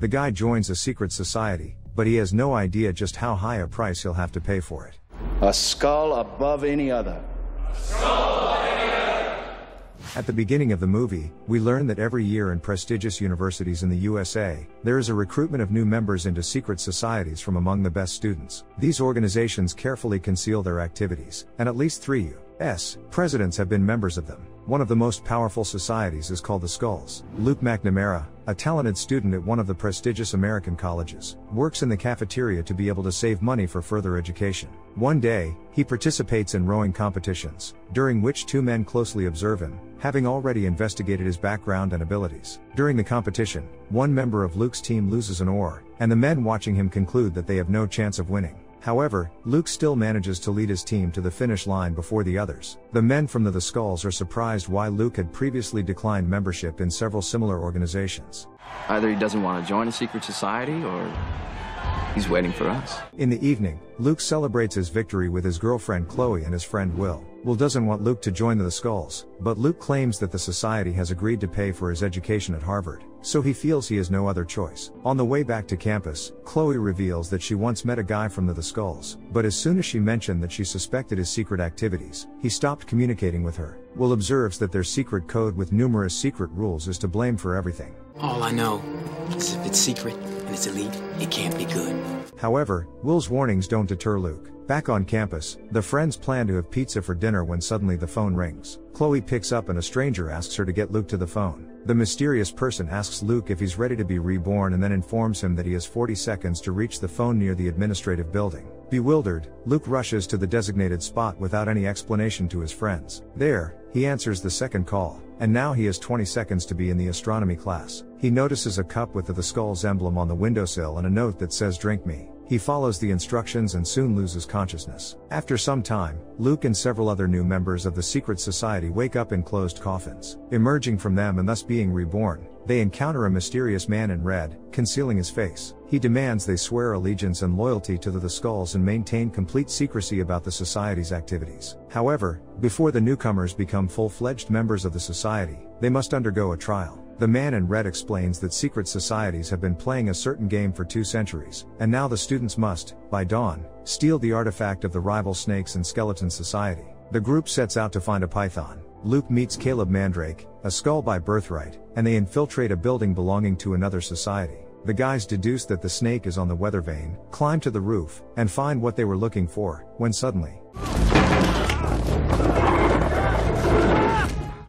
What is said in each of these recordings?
The guy joins a secret society, but he has no idea just how high a price he'll have to pay for it. A skull above any other. At the beginning of the movie, we learn that every year in prestigious universities in the USA, there is a recruitment of new members into secret societies from among the best students. These organizations carefully conceal their activities, and at least 3 U.S. presidents have been members of them. One of the most powerful societies is called the Skulls. Luke McNamara, a talented student at one of the prestigious American colleges, works in the cafeteria to be able to save money for further education. One day, he participates in rowing competitions, during which 2 men closely observe him, having already investigated his background and abilities. During the competition, one member of Luke's team loses an oar, and the men watching him conclude that they have no chance of winning. However, Luke still manages to lead his team to the finish line before the others. The men from the Skulls are surprised why Luke had previously declined membership in several similar organizations. Either he doesn't want to join a secret society, or he's waiting for us. In the evening, Luke celebrates his victory with his girlfriend Chloe and his friend Will. Will doesn't want Luke to join the Skulls, but Luke claims that the society has agreed to pay for his education at Harvard, so he feels he has no other choice. On the way back to campus, Chloe reveals that she once met a guy from the Skulls, but as soon as she mentioned that she suspected his secret activities, he stopped communicating with her. Will observes that their secret code with numerous secret rules is to blame for everything. All I know is if it's secret and it's elite, it can't be good. However, Will's warnings don't deter Luke. Back on campus, the friends plan to have pizza for dinner when suddenly the phone rings. Chloe picks up and a stranger asks her to get Luke to the phone. The mysterious person asks Luke if he's ready to be reborn and then informs him that he has 40 seconds to reach the phone near the administrative building. Bewildered, Luke rushes to the designated spot without any explanation to his friends. There, he answers the second call, and now he has 20 seconds to be in the astronomy class. He notices a cup with the Skulls emblem on the windowsill and a note that says "Drink me." He follows the instructions and soon loses consciousness. After some time, Luke and several other new members of the secret society wake up in closed coffins. Emerging from them and thus being reborn, they encounter a mysterious man in red, concealing his face. He demands they swear allegiance and loyalty to the Skulls and maintain complete secrecy about the society's activities. However, before the newcomers become full-fledged members of the society, they must undergo a trial. The man in red explains that secret societies have been playing a certain game for 2 centuries, and now the students must, by dawn, steal the artifact of the rival Snakes and Skeleton Society. The group sets out to find a python. Luke meets Caleb Mandrake, a skull by birthright, and they infiltrate a building belonging to another society. The guys deduce that the snake is on the weather vane, climb to the roof, and find what they were looking for, when suddenly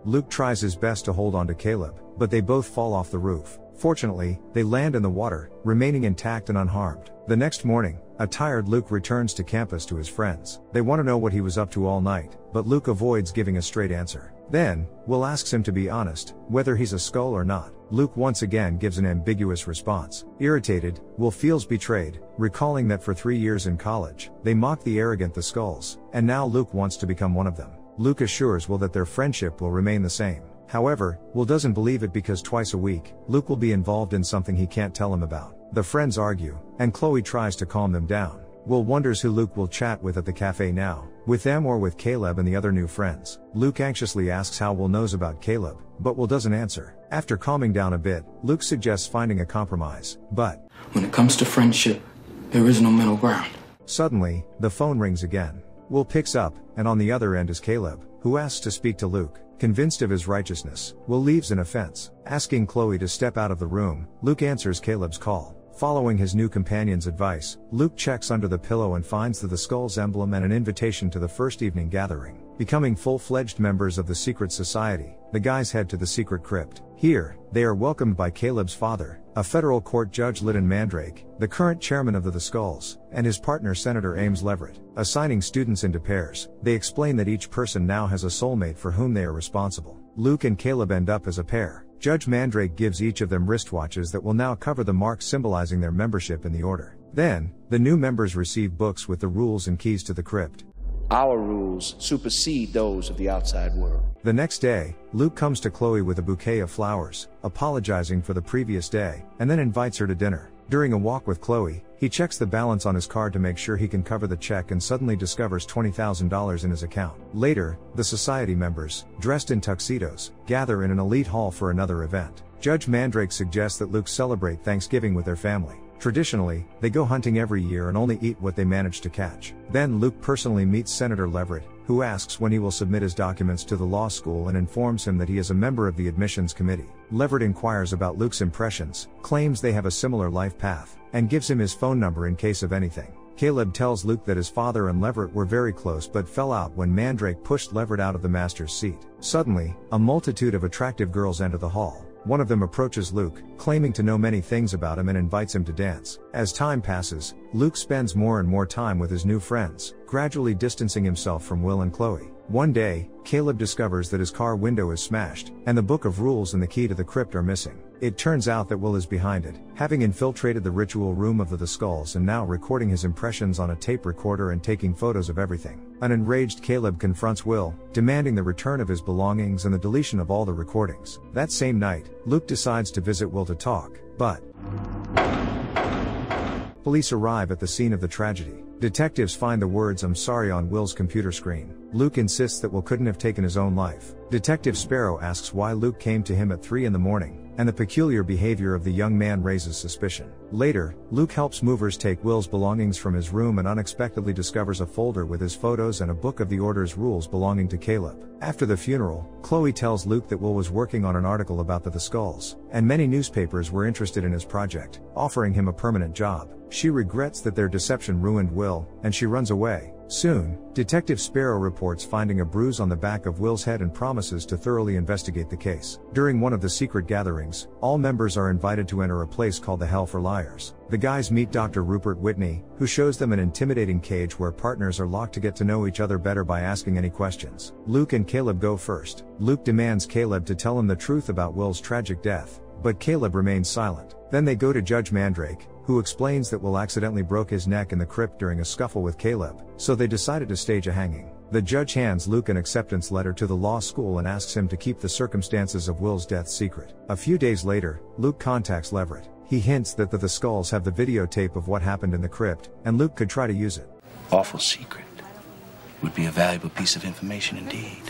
Luke tries his best to hold on to Caleb, but they both fall off the roof. Fortunately, they land in the water, remaining intact and unharmed. The next morning, a tired Luke returns to campus to his friends. They want to know what he was up to all night, but Luke avoids giving a straight answer. Then, Will asks him to be honest, whether he's a skull or not. Luke once again gives an ambiguous response. Irritated, Will feels betrayed, recalling that for 3 years in college, they mocked the arrogant the Skulls, and now Luke wants to become one of them. Luke assures Will that their friendship will remain the same. However, Will doesn't believe it because twice a week, Luke will be involved in something he can't tell him about. The friends argue, and Chloe tries to calm them down. Will wonders who Luke will chat with at the cafe now, with them or with Caleb and the other new friends. Luke anxiously asks how Will knows about Caleb, but Will doesn't answer. After calming down a bit, Luke suggests finding a compromise, but when it comes to friendship, there is no middle ground. Suddenly, the phone rings again. Will picks up, and on the other end is Caleb, who asks to speak to Luke. Convinced of his righteousness, Will leaves in offense. Asking Chloe to step out of the room, Luke answers Caleb's call. Following his new companion's advice, Luke checks under the pillow and finds the Skulls emblem and an invitation to the first evening gathering. Becoming full-fledged members of the secret society, the guys head to the secret crypt. Here, they are welcomed by Caleb's father, a federal court judge Lyndon Mandrake, the current chairman of the Skulls, and his partner Senator Ames Leverett. Assigning students into pairs, they explain that each person now has a soulmate for whom they are responsible. Luke and Caleb end up as a pair. Judge Mandrake gives each of them wristwatches that will now cover the marks symbolizing their membership in the order. Then, the new members receive books with the rules and keys to the crypt. Our rules supersede those of the outside world. The next day, Luke comes to Chloe with a bouquet of flowers, apologizing for the previous day, and then invites her to dinner. During a walk with Chloe, he checks the balance on his card to make sure he can cover the check and suddenly discovers $20,000 in his account. Later, the society members, dressed in tuxedos, gather in an elite hall for another event. Judge Mandrake suggests that Luke celebrate Thanksgiving with their family. Traditionally, they go hunting every year and only eat what they manage to catch. Then Luke personally meets Senator Leverett, who asks when he will submit his documents to the law school and informs him that he is a member of the admissions committee. Leverett inquires about Luke's impressions, claims they have a similar life path, and gives him his phone number in case of anything. Caleb tells Luke that his father and Leverett were very close but fell out when Mandrake pushed Leverett out of the master's seat. Suddenly, a multitude of attractive girls enter the hall. One of them approaches Luke, claiming to know many things about him and invites him to dance. As time passes, Luke spends more and more time with his new friends, gradually distancing himself from Will and Chloe. One day, Caleb discovers that his car window is smashed, and the book of rules and the key to the crypt are missing. It turns out that Will is behind it, having infiltrated the ritual room of the skulls and now recording his impressions on a tape recorder and taking photos of everything. An enraged Caleb confronts Will, demanding the return of his belongings and the deletion of all the recordings. That same night, Luke decides to visit Will to talk, but police arrive at the scene of the tragedy. Detectives find the words "I'm sorry" on Will's computer screen. Luke insists that Will couldn't have taken his own life. Detective Sparrow asks why Luke came to him at 3 a.m, and the peculiar behavior of the young man raises suspicion. Later, Luke helps movers take Will's belongings from his room and unexpectedly discovers a folder with his photos and a book of the Order's rules belonging to Caleb. After the funeral, Chloe tells Luke that Will was working on an article about the skulls, and many newspapers were interested in his project, offering him a permanent job. She regrets that their deception ruined Will, and she runs away. Soon, Detective Sparrow reports finding a bruise on the back of Will's head and promises to thoroughly investigate the case. During one of the secret gatherings, all members are invited to enter a place called the Hell for Liars. The guys meet Dr. Rupert Whitney, who shows them an intimidating cage where partners are locked to get to know each other better by asking any questions. Luke and Caleb go first. Luke demands Caleb to tell him the truth about Will's tragic death, but Caleb remains silent. Then they go to Judge Mandrake, who explains that Will accidentally broke his neck in the crypt during a scuffle with Caleb, so they decided to stage a hanging. The judge hands Luke an acceptance letter to the law school and asks him to keep the circumstances of Will's death secret. A few days later, Luke contacts Leverett. He hints that the skulls have the videotape of what happened in the crypt, and Luke could try to use it. Awful secret. Would be a valuable piece of information indeed.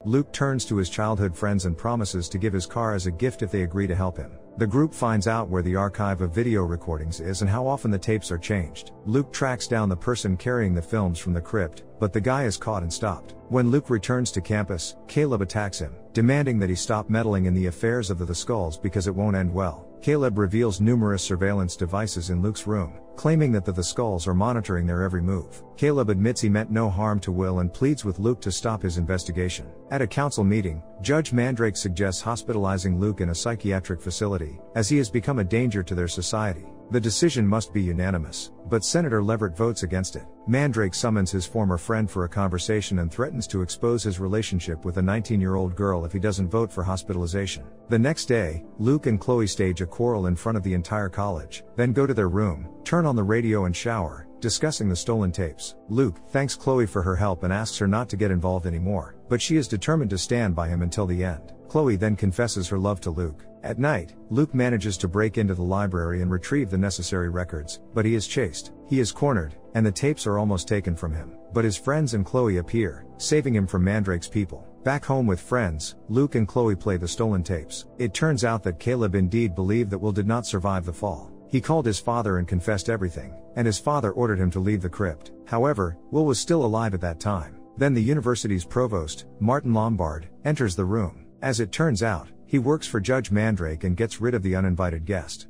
Luke turns to his childhood friends and promises to give his car as a gift if they agree to help him. The group finds out where the archive of video recordings is and how often the tapes are changed. Luke tracks down the person carrying the films from the crypt, but the guy is caught and stopped. When Luke returns to campus, Caleb attacks him, demanding that he stop meddling in the affairs of the skulls because it won't end well. Caleb reveals numerous surveillance devices in Luke's room, claiming that the skulls are monitoring their every move. Caleb admits he meant no harm to Will and pleads with Luke to stop his investigation. At a council meeting, Judge Mandrake suggests hospitalizing Luke in a psychiatric facility, as he has become a danger to their society. The decision must be unanimous, but Senator Leverett votes against it. Mandrake summons his former friend for a conversation and threatens to expose his relationship with a 19-year-old girl if he doesn't vote for hospitalization. The next day, Luke and Chloe stage a quarrel in front of the entire college, then go to their room, turn on the radio and shower, discussing the stolen tapes. Luke thanks Chloe for her help and asks her not to get involved anymore, but she is determined to stand by him until the end. Chloe then confesses her love to Luke. At night, Luke manages to break into the library and retrieve the necessary records, but he is chased. He is cornered, and the tapes are almost taken from him. But his friends and Chloe appear, saving him from Mandrake's people. Back home with friends, Luke and Chloe play the stolen tapes. It turns out that Caleb indeed believed that Will did not survive the fall. He called his father and confessed everything, and his father ordered him to leave the crypt. However, Will was still alive at that time. Then the university's provost, Martin Lombard, enters the room. As it turns out, he works for Judge Mandrake and gets rid of the uninvited guest.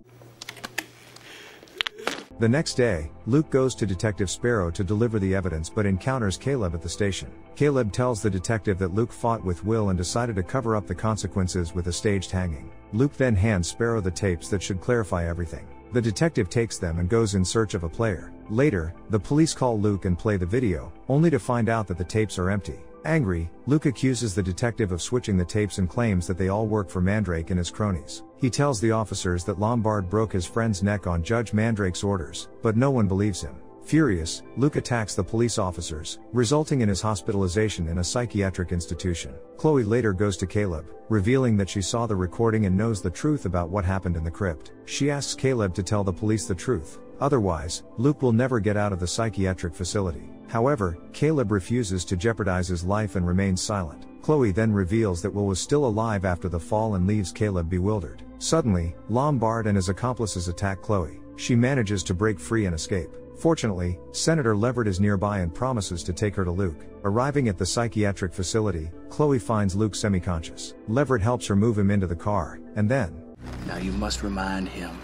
The next day, Luke goes to Detective Sparrow to deliver the evidence but encounters Caleb at the station. Caleb tells the detective that Luke fought with Will and decided to cover up the consequences with a staged hanging. Luke then hands Sparrow the tapes that should clarify everything. The detective takes them and goes in search of a player. Later, the police call Luke and play the video, only to find out that the tapes are empty. Angry, Luke accuses the detective of switching the tapes and claims that they all work for Mandrake and his cronies. He tells the officers that Lombard broke his friend's neck on Judge Mandrake's orders, but no one believes him. Furious, Luke attacks the police officers, resulting in his hospitalization in a psychiatric institution. Chloe later goes to Caleb, revealing that she saw the recording and knows the truth about what happened in the crypt. She asks Caleb to tell the police the truth. Otherwise, Luke will never get out of the psychiatric facility. However, Caleb refuses to jeopardize his life and remains silent. Chloe then reveals that Will was still alive after the fall and leaves Caleb bewildered. Suddenly, Lombard and his accomplices attack Chloe. She manages to break free and escape. Fortunately, Senator Leverett is nearby and promises to take her to Luke. Arriving at the psychiatric facility, Chloe finds Luke semi-conscious. Leverett helps her move him into the car, and then... Now you must remind him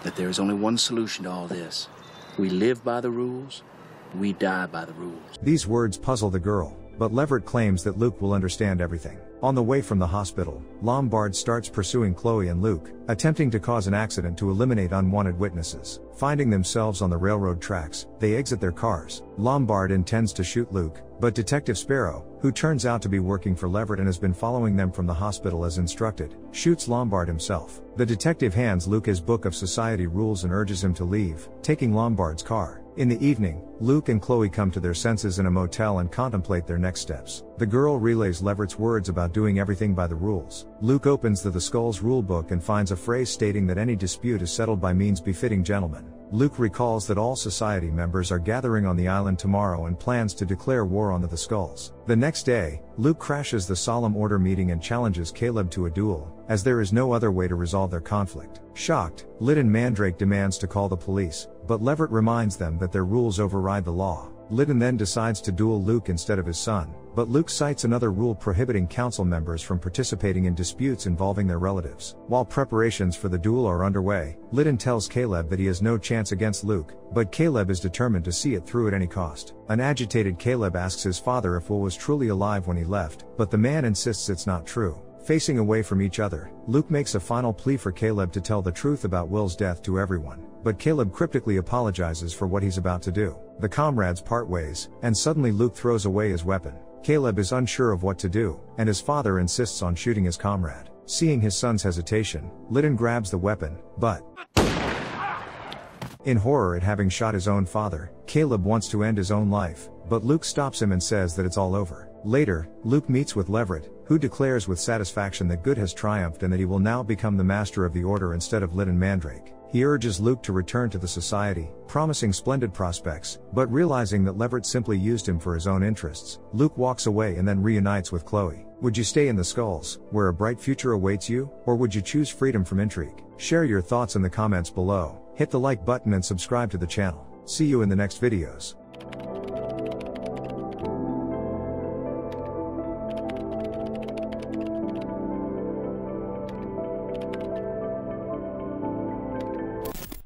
that there is only one solution to all this. We live by the rules, we die by the rules. These words puzzle the girl, but Leverett claims that Luke will understand everything. On the way from the hospital, Lombard starts pursuing Chloe and Luke, attempting to cause an accident to eliminate unwanted witnesses. Finding themselves on the railroad tracks, they exit their cars. Lombard intends to shoot Luke, but Detective Sparrow, who turns out to be working for Leverett and has been following them from the hospital as instructed, shoots Lombard himself. The detective hands Luke his book of society rules and urges him to leave, taking Lombard's car. In the evening, Luke and Chloe come to their senses in a motel and contemplate their next steps. The girl relays Leverett's words about doing everything by the rules. Luke opens the Skull's rulebook and finds a phrase stating that any dispute is settled by means befitting gentlemen. Luke recalls that all society members are gathering on the island tomorrow and plans to declare war on the Skulls. The next day, Luke crashes the Solemn Order meeting and challenges Caleb to a duel, as there is no other way to resolve their conflict. Shocked, Lyddon Mandrake demands to call the police, but Leverett reminds them that their rules override the law. Lyddon then decides to duel Luke instead of his son, but Luke cites another rule prohibiting council members from participating in disputes involving their relatives. While preparations for the duel are underway, Lyddon tells Caleb that he has no chance against Luke, but Caleb is determined to see it through at any cost. An agitated Caleb asks his father if Will was truly alive when he left, but the man insists it's not true. Facing away from each other, Luke makes a final plea for Caleb to tell the truth about Will's death to everyone, but Caleb cryptically apologizes for what he's about to do. The comrades part ways, and suddenly Luke throws away his weapon. Caleb is unsure of what to do, and his father insists on shooting his comrade. Seeing his son's hesitation, Lyddon grabs the weapon, but... in horror at having shot his own father, Caleb wants to end his own life, but Luke stops him and says that it's all over. Later, Luke meets with Leverett, who declares with satisfaction that good has triumphed and that he will now become the master of the order instead of Lyddon Mandrake. He urges Luke to return to the society, promising splendid prospects, but realizing that Leverett simply used him for his own interests, Luke walks away and then reunites with Chloe. Would you stay in the Skulls, where a bright future awaits you, or would you choose freedom from intrigue? Share your thoughts in the comments below, hit the like button and subscribe to the channel. See you in the next videos.